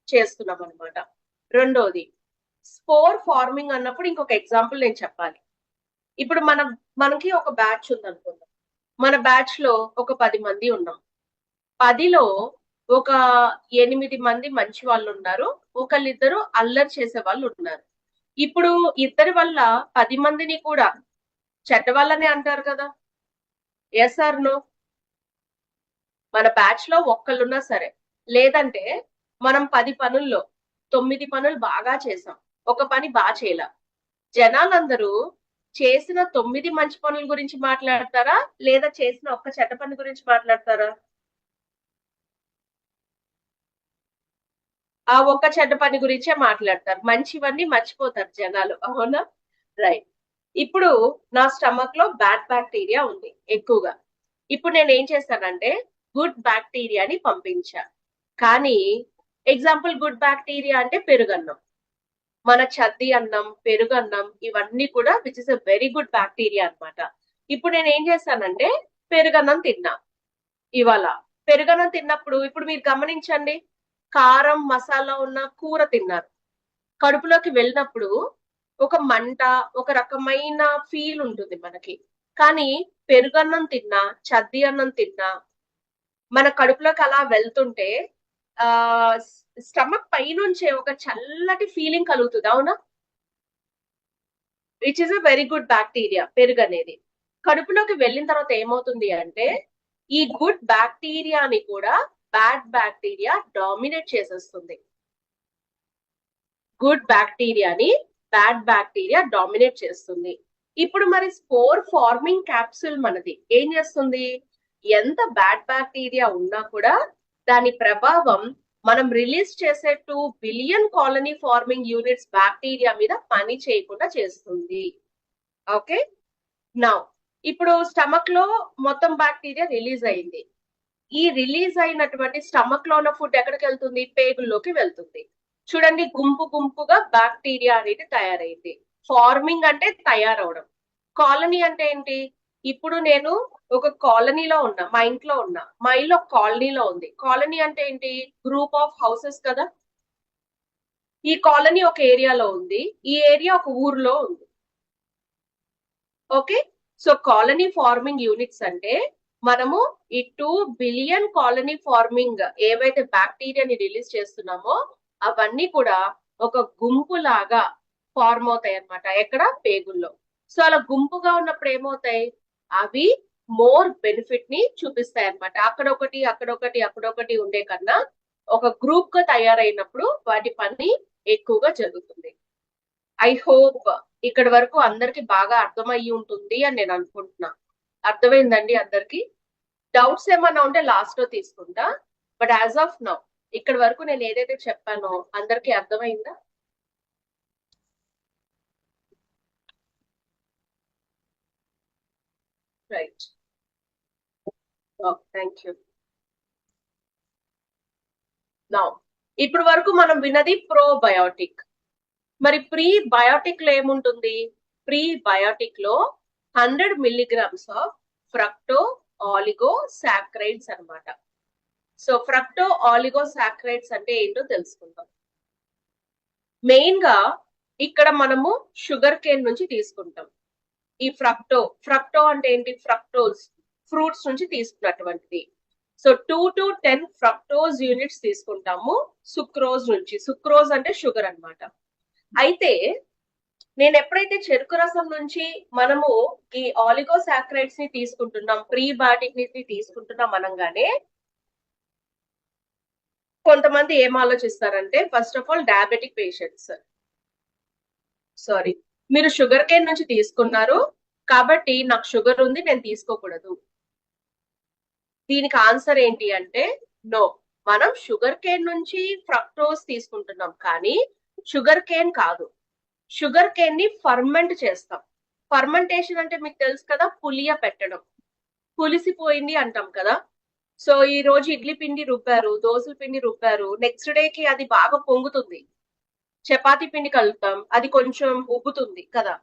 చేస్తున్నాం అనమాట. రెండోది స్పోర్ ఫార్మింగ్ అన్నప్పుడు ఇంకొక ఎగ్జాంపుల్ నేను చెప్పాలి. ఇప్పుడు మనకి ఒక బ్యాచ్ ఉంది అనుకుందాం. మన బ్యాచ్ లో ఒక 10 మంది ఉన్నాం. 10లో ఒక 8 మంది మంచి వాళ్ళు ఉన్నారు, ఒకళ్ళిద్దరు అల్లరి చేసే వాళ్ళు ఉన్నారు. ఇప్పుడు ఇద్దరి వల్ల 10 మందిని కూడా చెడ్డ వాళ్ళని అంటారు కదా, ఎస్ ఆర్ నో? మన బ్యాచ్ లో ఒక్కళ్ళున్నా సరే, లేదంటే మనం 10 పనుల్లో 9 పనులు బాగా చేసాం, ఒక పని బాగా చేయలే, జనాలందరూ చేసిన 9 మంచి పనుల గురించి మాట్లాడతారా, లేదా చేసిన ఒక్క చెడ్డ పని గురించి మాట్లాడతారా? ఆ ఒక్క చెడ్డ పని గురించే మాట్లాడతారు, మంచివన్నీ మర్చిపోతారు జనాలు. అవునా? రైట్. ఇప్పుడు నా స్టమక్ లో బ్యాడ్ బ్యాక్టీరియా ఉంది ఎక్కువగా. ఇప్పుడు నేను ఏం చేస్తానంటే గుడ్ బ్యాక్టీరియాని పంపించా. కానీ ఎగ్జాంపుల్ గుడ్ బ్యాక్టీరియా అంటే పెరుగన్నం, మన చద్ది అన్నం, పెరుగన్నం ఇవన్నీ కూడా which is a very good bacteria అన్నమాట. ఇప్పుడు నేను ఏం చేస్తానంటే పెరుగన్నం తిన్నా. ఇవాళ పెరుగన్నం తిన్నప్పుడు ఇప్పుడు మీరు గమనించండి, కారం మసాలా ఉన్న కూర తిన్నారు, కడుపులోకి వెళ్ళినప్పుడు ఒక మంట, ఒక రకమైన ఫీల్ ఉంటుంది మనకి. కానీ పెరుగన్నం తిన్నా, చద్ది అన్నం తిన్నా మన కడుపులోకి అలా వెళ్తుంటే ఆ స్టమక్ పైనుంచే ఒక చల్లటి ఫీలింగ్ కలుగుతుంది. అవునా? Which is a very good bacteria పెరుగు అనేది. కడుపులోకి వెళ్ళిన తర్వాత ఏమవుతుంది అంటే ఈ గుడ్ బ్యాక్టీరియాని కూడా బ్యాడ్ బ్యాక్టీరియా డామినేట్ చేసేస్తుంది. గుడ్ బ్యాక్టీరియాని బ్యాడ్ బ్యాక్టీరియా డామినేట్ చేస్తుంది. ఇప్పుడు మరి స్పోర్ ఫార్మింగ్ క్యాప్సూల్ మనది ఏం చేస్తుంది? ఎంత బ్యాడ్ బ్యాక్టీరియా ఉన్నా కూడా దాని ప్రభావం మనం రిలీజ్ చేసే 2 billion colony forming units bacteria మీద పని చేయకుండా చేస్తుంది. ఓకే, నౌ ఇప్పుడు స్టమక్ లో మొత్తం బ్యాక్టీరియా రిలీజ్ అయింది. ఈ రిలీజ్ అయినటువంటి స్టమక్ లో ఉన్న ఫుడ్ ఎక్కడికి వెళ్తుంది? పేగుల్లోకి వెళ్తుంది. చూడండి, గుంపు గుంపుగా బ్యాక్టీరియా అనేది తయారైంది. ఫార్మింగ్ అంటే తయారవడం. కాలనీ అంటే ఏంటి? ఇప్పుడు నేను ఒక కాలనీలో ఉన్నా, మా ఇంట్లో ఉన్నా, మా ఇల్లు ఒక కాలనీలో ఉంది. కాలనీ అంటే ఏంటి? గ్రూప్ ఆఫ్ హౌసెస్ కదా. ఈ కాలనీ ఒక ఏరియాలో ఉంది, ఈ ఏరియా ఒక ఊర్లో ఉంది. Okay, so colony forming units అంటే మనము ఈ 2 బిలియన్ కాలనీ ఫార్మింగ్ ఏవైతే బ్యాక్టీరియాని రిలీజ్ చేస్తున్నామో అవన్నీ కూడా ఒక గుంపు లాగా ఫార్మ్ అవుతాయి అన్నమాట. ఎక్కడ? పేగుల్లో. సో అలా గుంపుగా ఉన్నప్పుడు ఏమవుతాయి? అవి మోర్ బెనిఫిట్ ని చూపిస్తాయి అన్నమాట. అక్కడొకటి అక్కడొకటి అక్కడొకటి ఉండే కన్నా ఒక గ్రూప్ గా తయారైనప్పుడు వాటి పని ఎక్కువగా జరుగుతుంది. ఐ హోప్ ఇక్కడ వరకు అందరికి బాగా అర్థమయ్యి ఉంటుంది అని నేను అనుకుంటున్నా. అర్థమైందండి అందరికి? డౌట్స్ ఏమన్నా ఉంటే లాస్ట్ లో తీసుకుంటా. బట్ యాజ్ ఆఫ్ నౌ ఇక్కడ వరకు నేను ఏదైతే చెప్పానో అందరికి అర్థమైందా? రైట్. Thank you. నౌ ఇప్పుడు వరకు మనం విన్నది ప్రోబయోటిక్. మరి ప్రీ బయోటిక్ లో ఏముంటుంది? ప్రీ బయోటిక్ లో 100 milligrams of fructo oligo saccharides అనమాట. సో ఫ్రక్టో ఆలిగో సాక్రైడ్స్ అంటే ఏంటో తెలుసుకుందాం. మెయిన్ గా ఇక్కడ మనము షుగర్ కేన్ నుంచి తీసుకుంటాం ఈ ఫ్రక్టో అంటే ఏంటి? ఫ్రక్టోజ్ ఫ్రూట్స్ నుంచి తీసుకున్నటువంటిది. సో 2 to 10 ఫ్రక్టోజ్ యూనిట్స్ తీసుకుంటాము సుక్రోజ్ నుంచి. సుక్రోజ్ అంటే షుగర్ అన్నమాట. అయితే నేను ఎప్పుడైతే చెరుకు రసం నుంచి మనము ఈ ఆలిగోసాక్రైడ్స్ ని తీసుకుంటున్నాం, ప్రీబయాటిక్ ని తీసుకుంటున్నాం అనగానే కొంతమంది ఏం ఆలోచిస్తారంటే, first of all diabetic patients, sorry, మీరు షుగర్ కేన్ నుంచి తీసుకున్నారు కాబట్టి నాకు షుగర్ ఉంది నేను తీసుకోకూడదు. దీనికి ఆన్సర్ ఏంటి అంటే, నో, మనం షుగర్ కేన్ నుంచి ఫ్రక్టోజ్ తీసుకుంటున్నాం కానీ షుగర్ కేన్ కాదు. షుగర్ కేన్ ని ఫర్మెంట్ చేస్తాం. ఫర్మెంటేషన్ అంటే మీకు తెలుసు కదా, పులియ పెట్టడం, పులిసిపోయింది అంటాం కదా. సో ఈ రోజు ఇడ్లీ పిండి రుబ్బారు, దోసల పిండి రుబ్బారు, నెక్స్ట్ డేకి అది బాగా పొంగుతుంది. చపాతీ పిండి కలుపుతాం, అది కొంచెం ఉబ్బుతుంది కదా.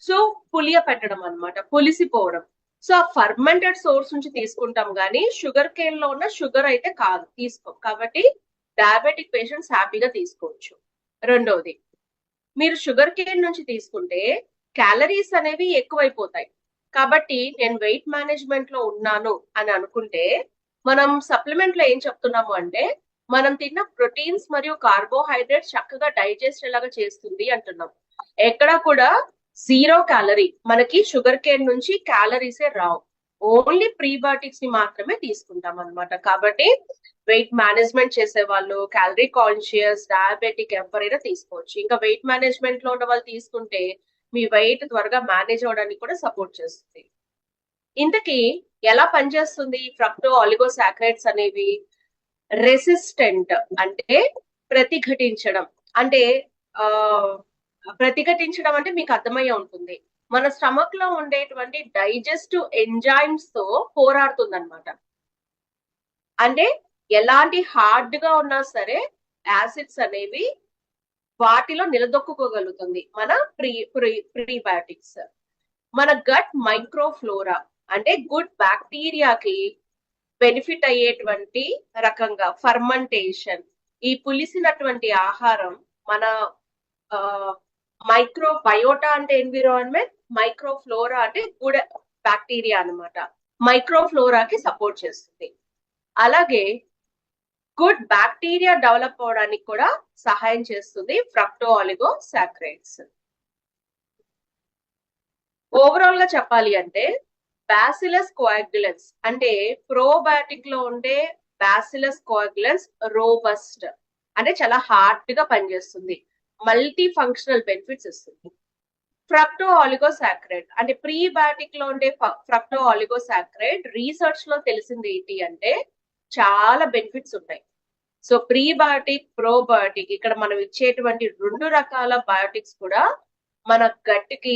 సో పులియ పెట్టడం అన్నమాట, పులిసిపోవడం. సో ఆ ఫర్మెంటెడ్ సోర్స్ నుంచి తీసుకుంటాం కానీ షుగర్ కేన్ లో ఉన్న షుగర్ అయితే కాదు, తీసుకోం. కాబట్టి డయాబెటిక్ పేషెంట్స్ హ్యాపీగా తీసుకోవచ్చు. రెండవది, మీరు షుగర్ కేన్ నుంచి తీసుకుంటే క్యాలరీస్ అనేవి ఎక్కువైపోతాయి. కాబట్టి నేను వెయిట్ మేనేజ్మెంట్ లో ఉన్నాను అని అనుకుంటే మనం సప్లిమెంట్ లో ఏం చెప్తున్నాము అంటే, మనం తిన్న ప్రోటీన్స్ మరియు కార్బోహైడ్రేట్స్ చక్కగా డైజెస్ట్ ఎలాగా చేస్తుంది అంటున్నాం. ఎక్కడ కూడా 0 క్యాలరీ, మనకి షుగర్ కేన్ నుంచి క్యాలరీసే రావు. ఓన్లీ ప్రీబయోటిక్స్ ని మాత్రమే తీసుకుంటాం అనమాట. కాబట్టి వెయిట్ మేనేజ్మెంట్ చేసే వాళ్ళు, క్యాలరీ కాన్షియస్, డయాబెటిక్ ఎవరైనా తీసుకోవచ్చు. ఇంకా వెయిట్ మేనేజ్మెంట్ లో ఉన్న వాళ్ళు తీసుకుంటే మీ వెయిట్ త్వరగా మేనేజ్ అవడానికి కూడా సపోర్ట్ చేస్తుంది. ఇంతకీ ఎలా పనిచేస్తుంది ఫ్రక్టో ఆలిగోసాక్రైడ్స్ అనేవి? రెసిస్టెంట్ అంటే ప్రతిఘటించడం. అంటే ప్రతిఘటించడం అంటే మీకు అర్థమయ్యే ఉంటుంది, మన స్టమక్ లో ఉండేటువంటి డైజెస్టివ్ ఎంజైమ్స్ తో పోరాడుతుంది అనమాట. అంటే ఎలాంటి హార్డ్ గా ఉన్నా సరే యాసిడ్స్ అనేవి వాటిలో నిలదొక్కుకోగలుగుతుంది మన ప్రీబయాటిక్స్. మన గట్ మైక్రోఫ్లోరా అంటే గుడ్ బ్యాక్టీరియాకి బెనిఫిట్ అయ్యేటువంటి రకంగా ఫర్మెంటేషన్. ఈ పులిసినటువంటి ఆహారం మన మైక్రోబయోటా అంటే ఎన్విరాన్మెంట్, మైక్రోఫ్లోరా అంటే గుడ్ బ్యాక్టీరియా అనమాట. మైక్రోఫ్లోరాకి సపోర్ట్ చేస్తుంది. అలాగే గుడ్ బ్యాక్టీరియా డెవలప్ అవడానికి కూడా సహాయం చేస్తుంది ఫ్రక్టో ఆలిగోసాక్రైడ్స్. ఓవరాల్ గా చెప్పాలి అంటే బ్యాసిలస్ కోయాగ్యులెన్స్ అంటే ప్రోబయాటిక్ లో ఉండే బ్యాసిలస్ కోయాగ్యులెన్స్ రోబస్ట్ అంటే చాలా హార్డ్ గా పనిచేస్తుంది, మల్టీ ఫంక్షనల్ బెనిఫిట్స్ ఇస్తుంది. ఫ్రక్టో ఆలిగోసాక్రైడ్ అంటే ప్రీబయాటిక్ లో ఉండే ఫ్రక్టో ఆలిగోసాక్రైడ్ రీసెర్చ్ లో తెలిసింది ఏంటి అంటే చాలా బెనిఫిట్స్ ఉన్నాయి. సో ప్రీబయాటిక్, ప్రోబయాటిక్, ఇక్కడ మనం ఇచ్చేటువంటి 2 రకాల బయోటిక్స్ కూడా మన గట్ కి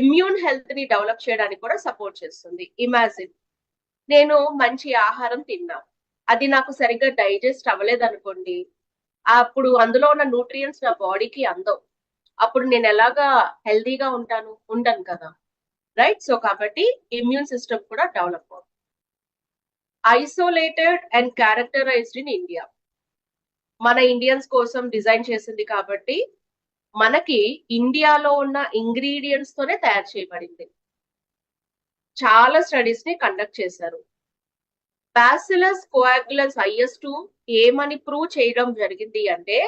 ఇమ్యూన్ హెల్త్ ని డెవలప్ చేయడానికి కూడా సపోర్ట్ చేస్తుంది. ఇమాజిన్, నేను మంచి ఆహారం తిన్నా, అది నాకు సరిగ్గా డైజెస్ట్ అవ్వలేదు అనుకోండి, అప్పుడు అందులో ఉన్న న్యూట్రియంట్స్ నా బాడీకి అందవు. అప్పుడు నేను ఎలాగా హెల్దీగా ఉండను కదా, రైట్? సో కాబట్టి ఇమ్యూన్ సిస్టమ్ కూడా డెవలప్ అవుతుంది. Isolated and characterised in India, మన ఇండియన్స్ కోసం డిజైన్ చేసింది కాబట్టి మనకి ఇండియాలో ఉన్న ఇంగ్రీడియంట్స్ తోనే తయారు చేయబడింది. చాలా స్టడీస్ ని కండక్ట్ చేశారు. బ్యాసిలస్ కోయాగ్యులెన్స్ IS2 ఏమని ప్రూవ్ చేయడం జరిగింది అంటే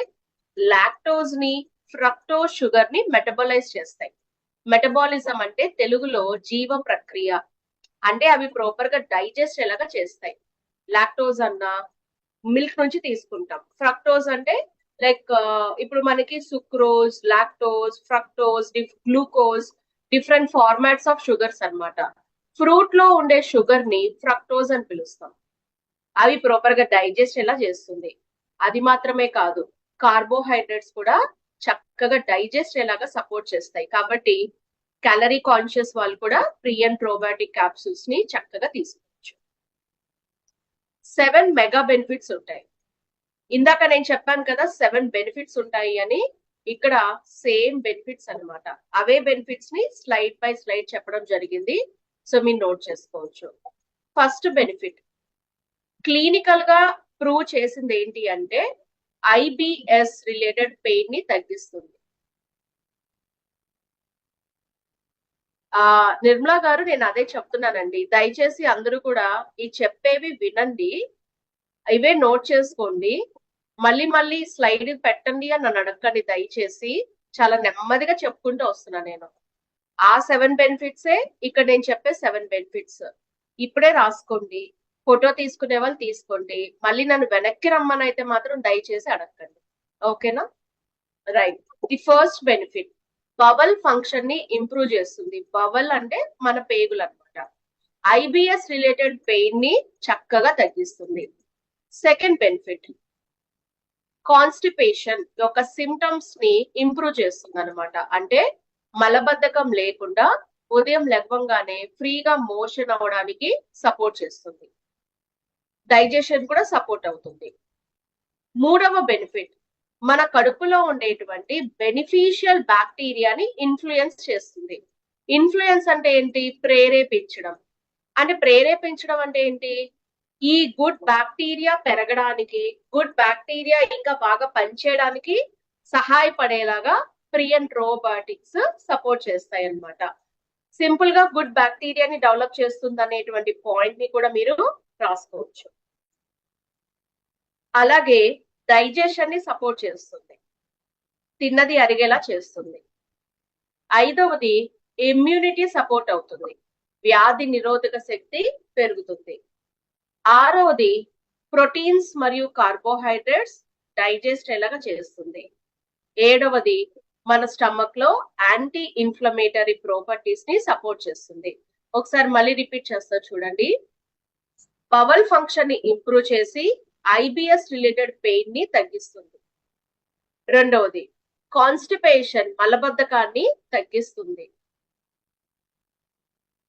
లాక్టోజ్ ని, ఫ్రక్టోజ్ షుగర్ ని మెటబలైజ్ చేస్తాయి. మెటబాలిజం అంటే తెలుగులో జీవ ప్రక్రియ, అంటే అవి ప్రాపర్ గా డైజెస్ట్ ఎలాగా చేస్తాయి. లాక్టోజ్ అన్న మిల్క్ నుంచి తీసుకుంటాం, ఫ్రక్టోజ్ అంటే లైక్ ఇప్పుడు మనకి sucrose, lactose, fructose, glucose, different formats of sugars అన్నమాట. ఫ్రూట్ లో ఉండే షుగర్ ని ఫ్రక్టోజ్ అని పిలుస్తాం. అవి ప్రాపర్ గా డైజెస్ట్ ఎలా చేస్తుంది. అది మాత్రమే కాదు, కార్బోహైడ్రేట్స్ కూడా చక్కగా డైజెస్ట్ ఎలాగా సపోర్ట్ చేస్తాయి. కాబట్టి క్యాలరీ కాన్షియస్ వాళ్ళు కూడా ప్రీ అండ్ ప్రోబయాటిక్ క్యాప్సూల్స్ ని చక్కగా తీసుకోవచ్చు. 7 మెగా బెనిఫిట్స్ ఉంటాయి. ఇందాక నేను చెప్పాను కదా 7 బెనిఫిట్స్ ఉంటాయి అని. ఇక్కడ సేమ్ బెనిఫిట్స్ అన్నమాట. అవే బెనిఫిట్స్ ని స్లైడ్ బై స్లైడ్ చెప్పడం జరిగింది. సో మీరు నోట్ చేసుకోవచ్చు. ఫస్ట్ బెనిఫిట్, క్లినికల్ గా ప్రూవ్ చేసింది ఏంటి అంటే ఐబిఎస్ రిలేటెడ్ పెయిన్ ని తగ్గిస్తుంది. నిర్మలా గారు, నేను అదే చెప్తున్నానండి. దయచేసి అందరూ కూడా ఈ చెప్పేవి వినండి, ఇవే నోట్ చేసుకోండి. మళ్ళీ మళ్ళీ స్లైడ్ పెట్టండి అని నన్ను అడగండి దయచేసి. చాలా నెమ్మదిగా చెప్పుకుంటూ వస్తున్నా నేను. ఆ 7 బెనిఫిట్సే ఇక్కడ నేను చెప్పే 7 బెనిఫిట్స్. ఇప్పుడే రాసుకోండి. ఫోటో తీసుకునే వాళ్ళు తీసుకోండి. మళ్ళీ నన్ను వెనక్కి రమ్మని అయితే మాత్రం దయచేసి అడగండి. ఓకేనా? Right. The first benefit, bowel function ని ఇంప్రూవ్ చేస్తుంది. బవల్ అంటే మన పేగులు అన్నమాట. ఐబిఎస్ రిలేటెడ్ పెయిన్ ని చక్కగా తగ్గిస్తుంది. సెకండ్ బెనిఫిట్, కాన్స్టిపేషన్ యొక్క సిమ్టమ్స్ ని ఇంప్రూవ్ చేస్తుంది అనమాట. అంటే మలబద్ధకం లేకుండా ఉదయం లెగవంగానే ఫ్రీగా మోషన్ అవ్వడానికి సపోర్ట్ చేస్తుంది. డైజెషన్ కూడా సపోర్ట్ అవుతుంది. మూడవ బెనిఫిట్, మన కడుపులో ఉండేటువంటి బెనిఫిషియల్ బ్యాక్టీరియాని ఇన్ఫ్లుయెన్స్ చేస్తుంది. ఇన్ఫ్లుయెన్స్ అంటే ఏంటి? ప్రేరేపించడం. అంటే ప్రేరేపించడం అంటే ఏంటి? ఈ గుడ్ బ్యాక్టీరియా పెరగడానికి, గుడ్ బ్యాక్టీరియా ఇంకా బాగా పనిచేయడానికి సహాయపడేలాగా ప్రీ అండ్ ప్రోబయాటిక్స్ సపోర్ట్ చేస్తాయి అన్నమాట. సింపుల్ గా గుడ్ బ్యాక్టీరియాని డెవలప్ చేస్తుంది అనేటువంటి పాయింట్ ని కూడా మీరు రాసుకోవచ్చు. అలాగే డైజెషన్ ని సపోర్ట్ చేస్తుంది, తిన్నది అరిగేలా చేస్తుంది. ఐదవది, ఇమ్యూనిటీ సపోర్ట్ అవుతుంది, వ్యాధి నిరోధక శక్తి పెరుగుతుంది. ఆరవది, ప్రోటీన్స్ మరియు కార్బోహైడ్రేట్స్ డైజెస్ట్ ఎలాగా చేస్తుంది. ఏడవది, మన స్టమక్ లో యాంటీ ఇన్ఫ్లమేటరీ ప్రాపర్టీస్ ని సపోర్ట్ చేస్తుంది. ఒకసారి మళ్ళీ రిపీట్ చేస్తా చూడండి. బవల్ ఫంక్షన్ ని ఇంప్రూవ్ చేసి ఐబిఎస్ రిలేటెడ్ పెయిన్ ని తగ్గిస్తుంది. రెండవది, కాన్స్టిపేషన్ మలబద్ధకాన్ని తగ్గిస్తుంది.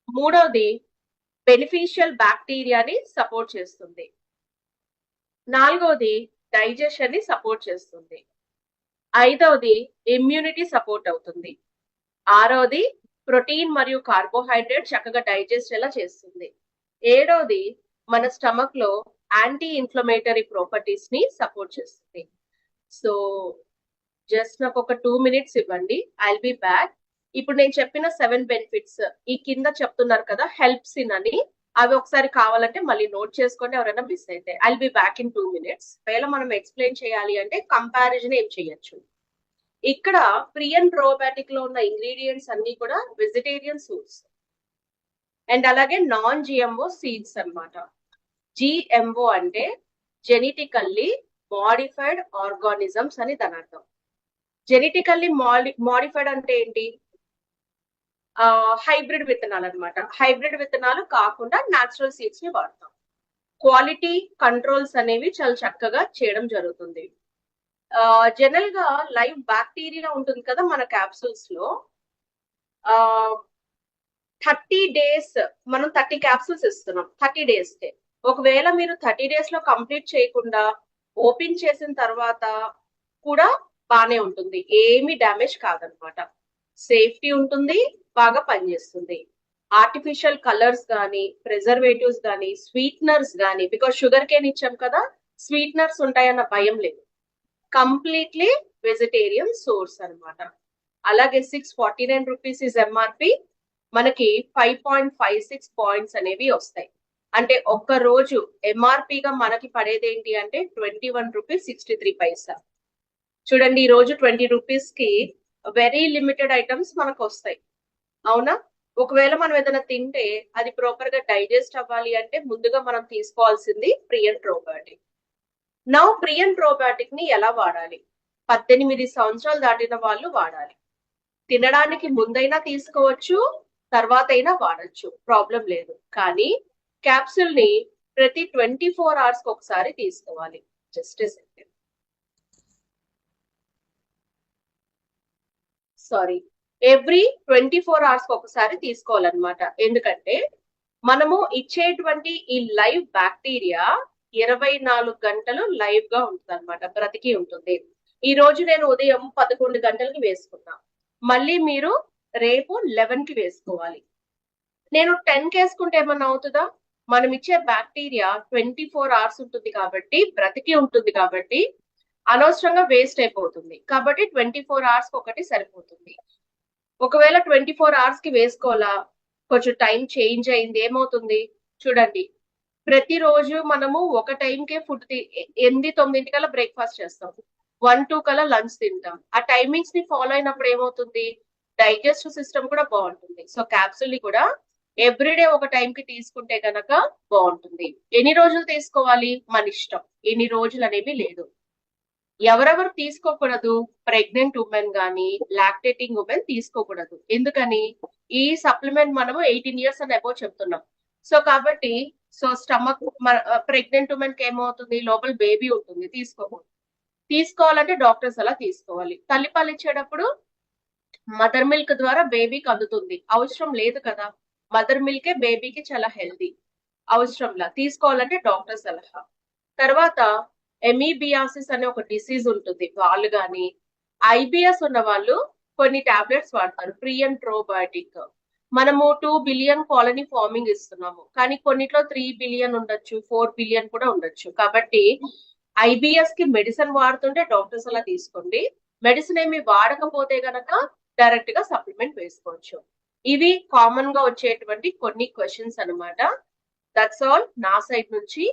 మూడవది, బెనిఫిషియల్ బ్యాక్టీరియాని సపోర్ట్ చేస్తుంది. నాలుగవది, డైజెషన్ ని సపోర్ట్ చేస్తుంది. ఐదవది, ఇమ్యూనిటీ సపోర్ట్ అవుతుంది. ఆరవది, ప్రోటీన్ మరియు కార్బోహైడ్రేట్ చక్కగా డైజెస్ట్ ఎలా చేస్తుంది. ఏడవది, మన స్టమక్ లో యాంటీ ఇన్ఫ్లమేటరీ ప్రాపర్టీస్ ని సపోర్ట్ చేస్తుంది. సో జస్ట్ నాకు ఒక 2 minutes ఇవ్వండి, ఐ విల్ బి బ్యాక్. ఇప్పుడు నేను చెప్పిన 7 బెనిఫిట్స్ ఈ కింద చెప్తున్నారు కదా హెల్ప్స్ ఇన్ అని, అవి ఒకసారి కావాలంటే మళ్ళీ నోట్ చేసుకోండి ఎవరైనా మిస్ అయితే. I will be back in 2 minutes. ఒకవేళ మనం ఎక్స్ప్లెయిన్ చేయాలి అంటే కంపారిజన్ ఏం చేయొచ్చు. ఇక్కడ ప్రీ అండ్ ప్రోబయాటిక్ లో ఉన్న ఇంగ్రీడియంట్స్ అన్ని కూడా వెజిటేరియన్ సూప్స్ అండ్ అలాగే నాన్ జిఎంఓ సీడ్స్ అన్నమాట. జిఎంఓ అంటే జెనెటికల్లీ మోడిఫైడ్ ఆర్గానిజమ్స్ అని దాని అర్థం. జెనెటికల్లీ మోడిఫైడ్ అంటే ఏంటి? హైబ్రిడ్ విత్తనాలు అన్నమాట. హైబ్రిడ్ విత్తనాలు కాకుండా న్యాచురల్ సీడ్స్ ని వాడతాం. క్వాలిటీ కంట్రోల్స్ అనేవి చాలా చక్కగా చేయడం జరుగుతుంది. జనరల్ గా లైవ్ బ్యాక్టీరియా ఉంటుంది కదా మన క్యాప్సూల్స్ లో. 30 days మనం 30 క్యాప్సూల్స్ ఇస్తున్నాం 30 days కే. ఒకవేళ మీరు 30 days లో కంప్లీట్ చేయకుండా ఓపెన్ చేసిన తర్వాత కూడా బానే ఉంటుంది, ఏమీ డ్యామేజ్ కాదనమాట. సేఫ్టీ ఉంటుంది, బాగా పనిచేస్తుంది. ఆర్టిఫిషియల్ కలర్స్ కానీ, ప్రిజర్వేటివ్స్ కానీ, స్వీట్నర్స్ కానీ, బికాస్ షుగర్ కేన్ ఇచ్చాం కదా, స్వీట్నర్స్ ఉంటాయన్న భయం లేదు. కంప్లీట్లీ వెజిటేరియన్ సోర్స్ అన్నమాట. అలాగే 649 రూపీస్ ఇస్ ఎంఆర్పి. మనకి 5.56 పాయింట్స్ అనేవి వస్తాయి. అంటే ఒక్క రోజు ఎంఆర్పిగా మనకి పడేది ఏంటి అంటే 21 రూపీస్ 63 పైసా. చూడండి, ఈ రోజు 20 రూపీస్ కి వెరీ లిమిటెడ్ ఐటమ్స్ మనకు వస్తాయి, అవునా? ఒకవేళ మనం ఏదైనా తింటే అది ప్రాపర్ గా డైజెస్ట్ అవ్వాలి అంటే ముందుగా మనం తీసుకోవాల్సింది pre and probiotic. Now pre and probiotic ని ఎలా వాడాలి? 18 సంవత్సరాలు దాటిన వాళ్ళు వాడాలి. తినడానికి ముందైనా తీసుకోవచ్చు, తర్వాత అయినా వాడచ్చు, ప్రాబ్లం లేదు. కానీ క్యాప్సూల్ ని ప్రతి 24 అవర్స్ ఒకసారి తీసుకోవాలి. Just second, sorry, every 24 hours ఒకసారి తీసుకోవాలన్నమాట. ఎందుకంటే మనము ఇచ్చేటువంటి ఈ లైవ్ బ్యాక్టీరియా 24 గంటలు లైవ్ గా ఉంటుంది అనమాట, బ్రతికి ఉంటుంది. ఈ రోజు నేను ఉదయం 11 గంటలకి వేసుకున్నా, మళ్ళీ మీరు రేపు 11 కి వేసుకోవాలి. నేను 10 కి వేసుకుంటే ఏమన్నా అవుతుందా? మనం ఇచ్చే బ్యాక్టీరియా 24 అవర్స్ ఉంటుంది కాబట్టి, బ్రతికి ఉంటుంది కాబట్టి అనవసరంగా వేస్ట్ అయిపోతుంది. కాబట్టి 24 అవర్స్ ఒకటి సరిపోతుంది. ఒకవేళ 24 అవర్స్ కి వేసుకోవాలా, కొంచెం టైం చేంజ్ అయింది, ఏమవుతుంది చూడండి. ప్రతిరోజు మనము ఒక టైంకే ఫుడ్ 8-9 కల్లా బ్రేక్ఫాస్ట్ చేస్తాం, 1-2 కల్లా లంచ్ తింటాం. ఆ టైమింగ్స్ ని ఫాలో అయినప్పుడు ఏమవుతుంది, డైజెస్టివ్ సిస్టమ్ కూడా బాగుంటుంది. సో క్యాప్సూల్ ని కూడా ఎవ్రీడే ఒక టైంకి తీసుకుంటే గనక బాగుంటుంది. ఎన్ని రోజులు తీసుకోవాలి మన ఇష్టం, ఎన్ని రోజులు అనేవి లేదు. ఎవరెవరు తీసుకోకూడదు, ప్రెగ్నెంట్ ఉమెన్ గానీ లాక్టేటింగ్ ఉమెన్ తీసుకోకూడదు. ఎందుకని, ఈ సప్లిమెంట్ మనము 18 ఇయర్స్ అని అబౌవ్ చెప్తున్నాం. సో కాబట్టి సో స్టమక్ ప్రెగ్నెంట్ ఉమెన్ కి ఏమవుతుంది, లోపల బేబీ ఉంటుంది, తీసుకోకూడదు. తీసుకోవాలంటే డాక్టర్స్ అలా తీసుకోవాలి. తల్లిపాలు ఇచ్చేటప్పుడు మదర్ మిల్క్ ద్వారా బేబీకి అందుతుంది, అవసరం లేదు కదా. మదర్ మిల్కే బేబీకి చాలా హెల్దీ, అవసరంలా. తీసుకోవాలంటే డాక్టర్ సలహా. తర్వాత ఎమీబియాసిస్ అనే ఒక డిసీజ్ ఉంటుంది, వాళ్ళు గాని ఐబిఎస్ ఉన్న వాళ్ళు కొన్ని టాబ్లెట్స్ వాడతారు, ప్రీ అండ్ ప్రోబయోటిక్. మనము 2 బిలియన్ కాలనీ ఫార్మింగ్ ఇస్తున్నాము, కానీ కొన్నిట్లో 3 బిలియన్ ఉండొచ్చు, 4 బిలియన్ కూడా ఉండొచ్చు. కాబట్టి ఐబిఎస్ కి మెడిసిన్ వాడుతుంటే డాక్టర్స్ అలా తీసుకోండి. మెడిసిన్ ఏమి వాడకపోతే గనక డైరెక్ట్ గా సప్లిమెంట్ వేసుకోవచ్చు. ఇవి కామన్ గా వచ్చేటువంటి కొన్ని క్వశ్చన్స్ అన్నమాట. దట్స్ ఆల్ నా సైడ్ నుంచి.